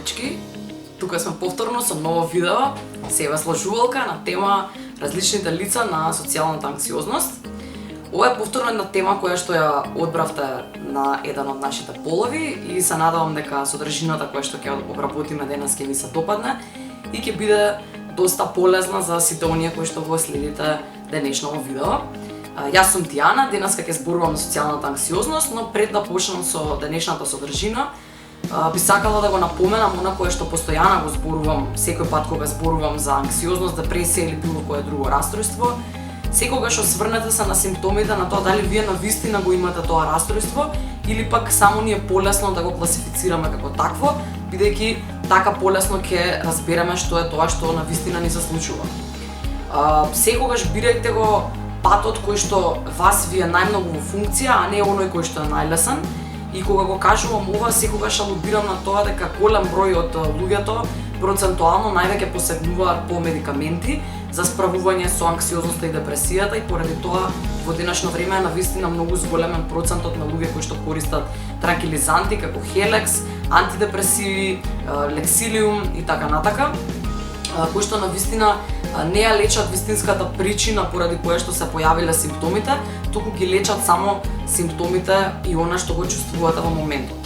дечки, тука сме повторно со ново видео, сега сложувалка на тема различните лица на социјалната анксиозност. Ова е повторно една тема која што ја одбравте на еден од нашите полови и се надевам дека содржината која што ќе обработиме денес ќе ви се допадне и ќе биде доста полезна за сите оние кои што го следите денешното видео. Јас сум Тијана, денеска ќе зборувам за социјалната анксиозност, но пред да почнам со денешната содржина, би сакала да го напоменам она кое што постојано го зборувам секој пат кога зборувам за анксиозност, депресија или било кое друго расстройство. Секогаш осврнете се на симптомите на тоа дали вие навистина го имате тоа расстройство или пак само ни е полесно да го класифицираме како такво, бидејќи така полесно ќе разбереме што е тоа што навистина ни се случува. Секогаш бирајте го патот кој што вас ви е најмногу во функција, а не оној кој што е најлесен. И кога го кажувам ова, секогаш алудирам на тоа дека голем број од луѓето процентуално највеќе посегнуваат по медикаменти за справување со анксиозноста и депресијата и поради тоа во денешно време е навистина многу зголемен процентот на луѓе кои што користат транкилизанти како Хелекс, антидепресиви, лексилиум и така натака, кои што навистина не ја лечат вистинската причина поради која што се појавиле симптомите, туку ги лечат само симптомите и она што го чувствувате во моментот.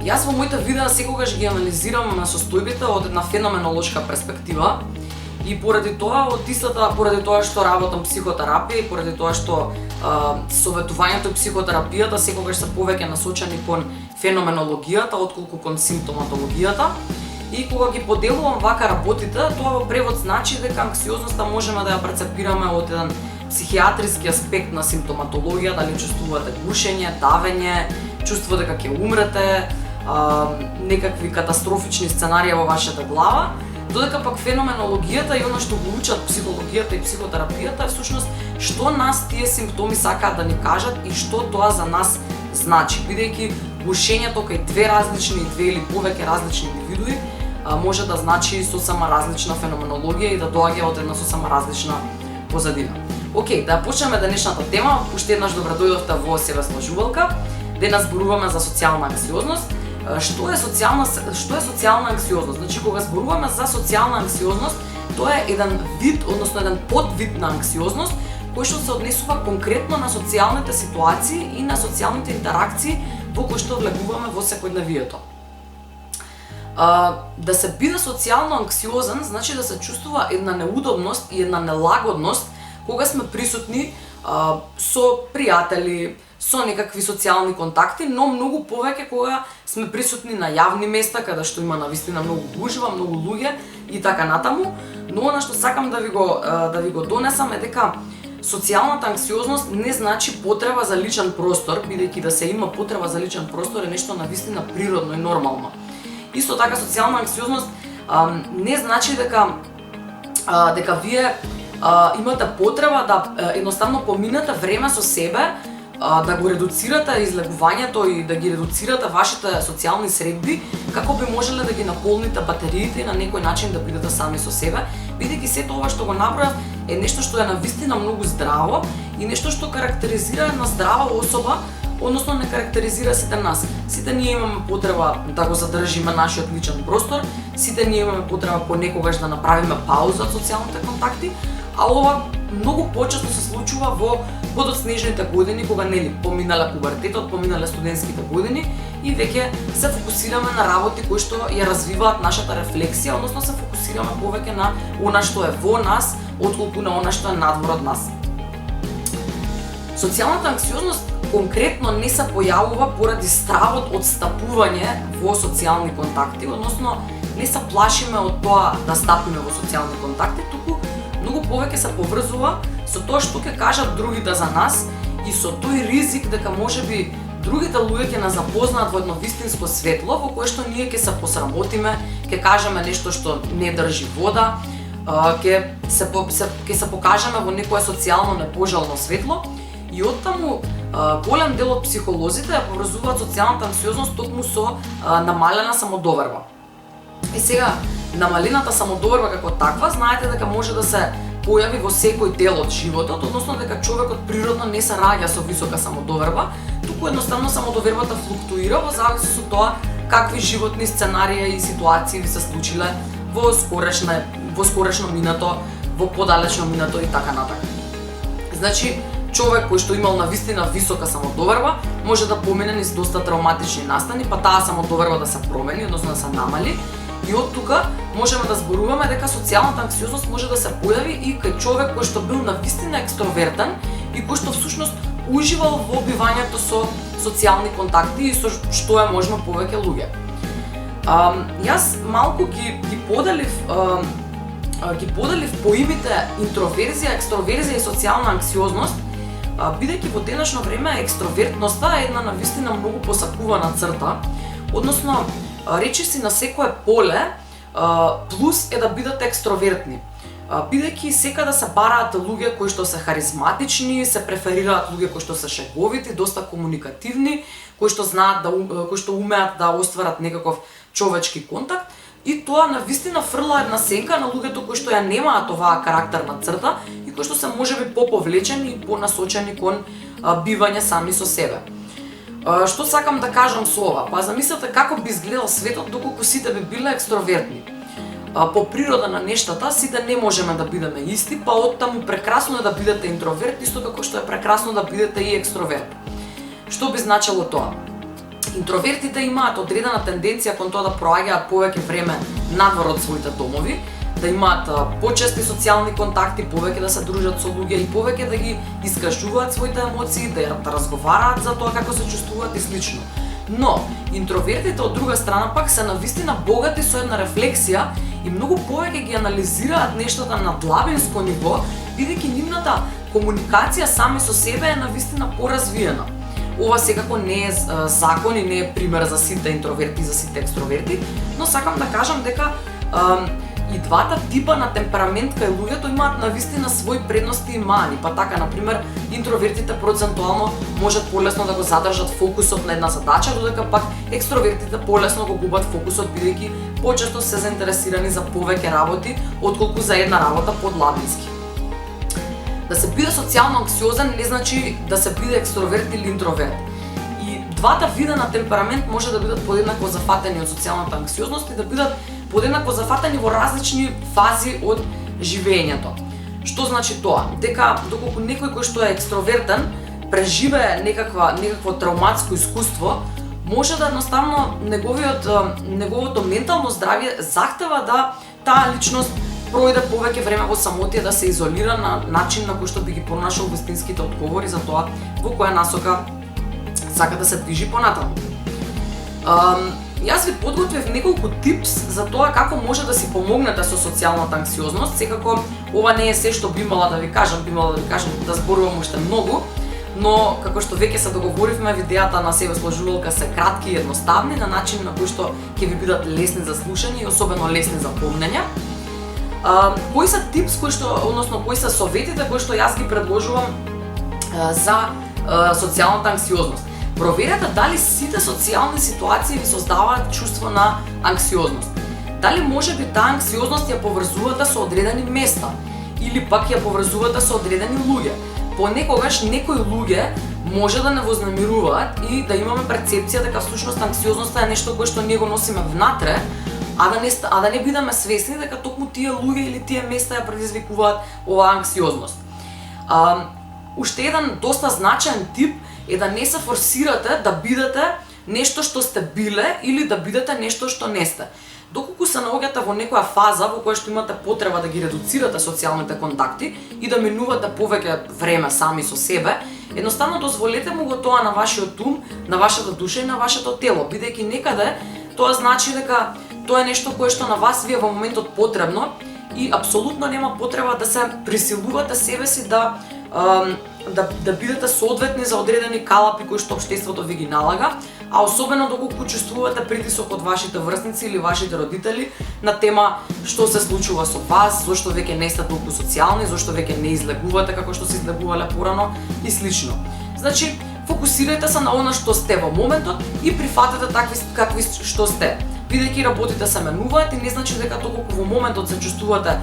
Јас во моите видеа секогаш ги анализирам состојбите од една феноменолошка перспектива и поради тоа што работам психотерапија и поради тоа што советувањето и психотерапијата секогаш се повеќе насочени кон феноменологијата отколку кон симптоматологијата. И кога ги поделувам вака работите, тоа во превод значи дека анксиозноста можеме да ја прецепираме од еден психијатриски аспект на симптоматологија, дали чувствувате гушење, давење, чувство дека ќе умрете, некакви катастрофични сценарии во вашата глава, додека пак феноменологијата и она што го учат психологијата и психотерапијата е всушност што нас тие симптоми сакаат да ни кажат и што тоа за нас значи, бидејќи гушењето кај две или повеќе различни индивидуи може да значи сосема различна феноменологија и да доаѓа од една сосема различна позадина. Океј, да ја почнеме денешната тема. Уште еднаш добро дојдовте во Себе сложувалка. Денес зборуваме за социјална анксиозност. Што е социјална анксиозност? Значи, кога зборуваме за социјална анксиозност, тоа е еден вид, односно еден подвид на анксиозност кој што се однесува конкретно на социјалните ситуации и на социјалните интеракции во кои што влегуваме во секојдневието. Да се биде социјално анксиозен значи да се чувствува една неудобност и една нелагодност кога сме присутни со пријатели, со некакви социјални контакти, но многу повеќе кога сме присутни на јавни места каде што има навистина многу гужва, многу луѓе и така натаму. Но она што сакам да ви го донесам е дека социјалната анксиозност не значи потреба за личен простор, бидејќи да се има потреба за личен простор е нешто навистина природно и нормално. Исто така социјална анксиозност не значи дека вие имате потреба да едноставно поминете време со себе, да го редуцирате излегувањето и да ги редуцирате вашите социјални средби, како би можеле да ги наполните батериите и на некој начин да бидете сами со себе, бидејќи сето ова што го направив е нешто што е навистина многу здраво и нешто што карактеризира една здрава особа, односно не карактеризира сите нас. Сите ние имаме потреба да го задржиме нашиот личен простор, сите ние имаме потреба понекогаш да направиме пауза од социјалните контакти, а ова многу почесто се случува во подоцнежните години, кога нели поминале пубертетот, поминале студентските години и веќе се фокусираме на работи кои што ја развиваат нашата рефлексија, односно се фокусираме повеќе на она што е во нас, отколку на она што е надвор од нас. Социјалната анксиозност конкретно не се појавува поради стравот од стапување во социјални контакти, односно не се плашиме од тоа да стапиме во социјални контакти, туку многу повеќе се поврзува со тоа што ќе кажат другите за нас и со тој ризик дека можеби другите луѓе ќе нас запознаат во едно вистинско светло во кое што ние ќе се посрамотиме, ќе кажеме нешто што не држи вода, ќе се покажеме во некое социјално непожелно светло и оттаму голем дел од психолозите ја поврзуваат социјалната анксиозност токму со намалена самодоверба. И сега, намалената самодоверба како таква, знаете дека може да се појави во секој дел од животот, односно дека човекот природно не се раѓа со висока самодоверба, туку едноставно самодовербата флуктуира во зависност од тоа какви животни сценарија и ситуации ви се случиле во скорешно минато, во подалечно минато и така натака. Значи, човек кој што имал навистина висока самодоверба може да помине низ доста травматични настани, па таа самодоверба да се промени, односно да се намали. И од тука можеме да зборуваме дека социјалната анксиозност може да се појави и кај човек кој што бил навистина екстровертен и кој што всушност уживал во бивањето со социјални контакти и со што е можно повеќе луѓе. Јас малку ги поделив поимите интроверзија, екстроверзија и социјална анксиозност, бидејќи во денешно време екстровертноста е една навистина многу посакувана црта, односно речиси на секое поле плюс е да бидат екстровертни. Бидејќи секаде се бараат луѓе кои што се харизматични, се преферираат луѓе кои што се шеговити, доста комуникативни, кои што знаат кои што умеат да остварат некаков човечки контакт, и тоа навистина фрла една сенка на луѓето кои што ја немаат оваа карактерна црта и кои што се можеби поповлечени и понасочени кон бивање сами со себе. Што сакам да кажам со ова? Па замислете како би изгледал светот доколку сите би биле екстровертни. По природа на нештата сите не можеме да бидеме исти, па оттаму прекрасно е да бидете интроверт, исто како што е прекрасно да бидете и екстроверт. Што би значило тоа? Интровертите имаат одредена тенденција кон тоа да проаѓаат повеќе време надвор од своите домови, да имаат почести социјални контакти, повеќе да се дружат со луѓе и повеќе да ги искажуваат своите емоции, да разговараат за тоа како се чувствуваат и слично. Но интровертите од друга страна пак се навистина богати со една рефлексија и многу повеќе ги анализираат нештата на длабинско ниво, бидејќи нивната комуникација сами со себе е навистина поразвиена. Ова секако не е закон и не е пример за сите интроверти и за сите екстроверти, но сакам да кажам дека и двата типа на темперамент кај луѓето имаат навистина своји предности и мани. Па така, например, интровертите процентуално можат полесно да го задржат фокусот на една задача, додека пак екстровертите полесно го губат фокусот бидејќи почесто се заинтересирани за повеќе работи отколку за една работа подлабински. Да се биде социјално анксиозен не значи да се биде екстроверт или интроверт. И двата вида на темперамент може да бидат подеднакво зафатени од социјалната анксиозност и да бидат подеднакво зафатени во различни фази од живењето. Што значи тоа? Дека доколку некој кој што е екстровертен преживее некакво травматско искуство, може да едноставно неговото ментално здравје захтева да таа личност пројде повеќе време во самотија, да се изолира на начин на кој што би ги пронашал вистинските одговори за тоа во која насока сака да се движи понатаму. Јас ви подготвив неколку типс за тоа како може да си помогнете со социјалната анксиозност. Секако ова не е се што би имала да ви кажам, да зборувам уште многу, но како што веќе се договоривме, видеата на себесложувалка се кратки и едноставни, на начин на кој што ќе ви бидат лесни за слушање и особено лесни за помнење. Кои се типс кои се советите кои што јас ги предложувам за социјалната анксиозност? Проверете дали сите социјални ситуации ви создаваат чувство на анксиозност. Дали можеби таа анксиозност ја поврзувате со одредени места или пак ја поврзувате со одредени луѓе. Понекогаш некои луѓе може да не вознемируваат и да имаме перцепција дека всушност анксиозноста е нешто кое што ние го носиме внатре, а да не бидеме свесни дека токму тие луѓе или тие места ја предизвикуваат оваа анксиозност. Уште еден доста значаен тип е да не се форсирате да бидете нешто што сте биле или да бидете нешто што не сте. Доколку се наоѓате во некоја фаза во која што имате потреба да ги редуцирате социјалните контакти и да минувате повеќе време сами со себе, едноставно дозволете му го тоа на вашиот ум, на вашата душа и на вашето тело, бидејќи некаде тоа значи дека тоа е нешто кое што на вас ви е во моментот потребно и апсолутно нема потреба да се присилувате себе си да бидете соодветни за одредени калапи кои што општеството ви ги налага, а особено доколку чувствувате притисок од вашите врсници или вашите родители на тема што се случува со вас, зошто веќе не сте толку социјални, зошто веќе не излегувате како што се излегувале порано и слично. Значи, фокусирајте се на она што сте во моментот и прифатете такви какви што сте. Бидејќи работите се менуваат и не значи дека доколку во моментот чувствувате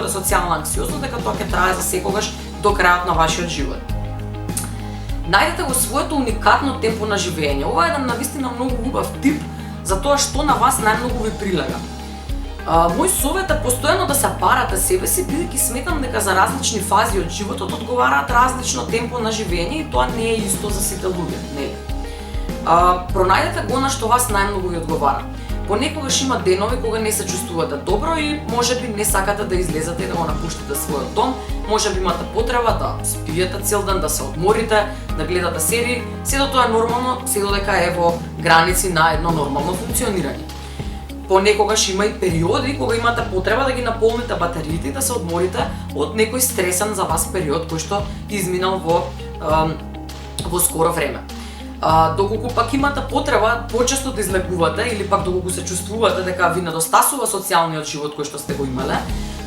социјална анксиозност, дека тоа ќе трае за секогаш до крајот на вашиот живот. Најдете го своето уникатно темпо на живење. Ова е еден навистина многу убав тип за тоа што на вас најмногу ви прилега. Мој совет е постојано да се барате себе си, бидејќи сметам дека за различни фази од животот одговараат различно темпо на живење и тоа не е исто за сите луѓе, нели? Пронајдете го на што вас најмногу ви одговара. Понекогаш има денови кога не се чувствувате добро и можеби не сакате да излезете и да го напуштите својот дом, можеби имате потреба да спиете цел ден, да се одморите, да гледате серии, сето тоа е нормално, се додека е во граници на едно нормално функционирање. Понекогаш има и периоди кога имате потреба да ги наполните батериите и да се одморите од некој стресен за вас период кој што изминал во скоро време. Доколку пак имате потреба почесто да излегувате или пак доколку се чувствувате дека ви недостасува социјалниот живот кој што сте го имале,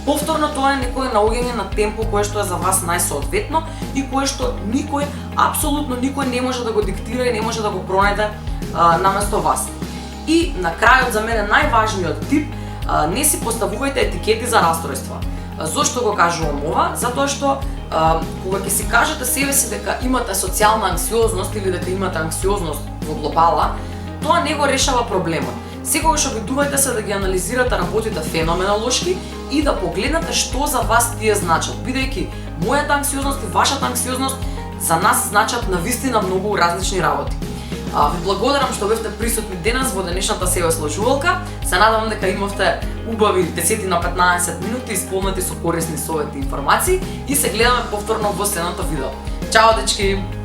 повторно тоа е некое наоѓање на темпо кое што е за вас најсоодветно и кое што никој, апсолутно никој не може да го диктира и не може да го пронајде наместо вас. И на крајот за мене најважниот тип, не си поставувајте етикети за расстройства. Зошто го кажувам ова? Затоа што кога ќе си кажете себе си дека имате социјална анксиозност или дека имате анксиозност во глобала, тоа не го решава проблемот. Секогаш обидувајте се да ги анализирате работите феноменолошки и да погледнете што за вас тие значат, бидејќи мојата анксиозност и вашата анксиозност за нас значат навистина многу различни работи. Ви благодарам што бевте присутни денес во денешната себе сложувалка. Се надевам дека имавте убави 10 на 15 минути исполнети со корисни совети и информации и се гледаме повторно во следното видео. Чао, дечки!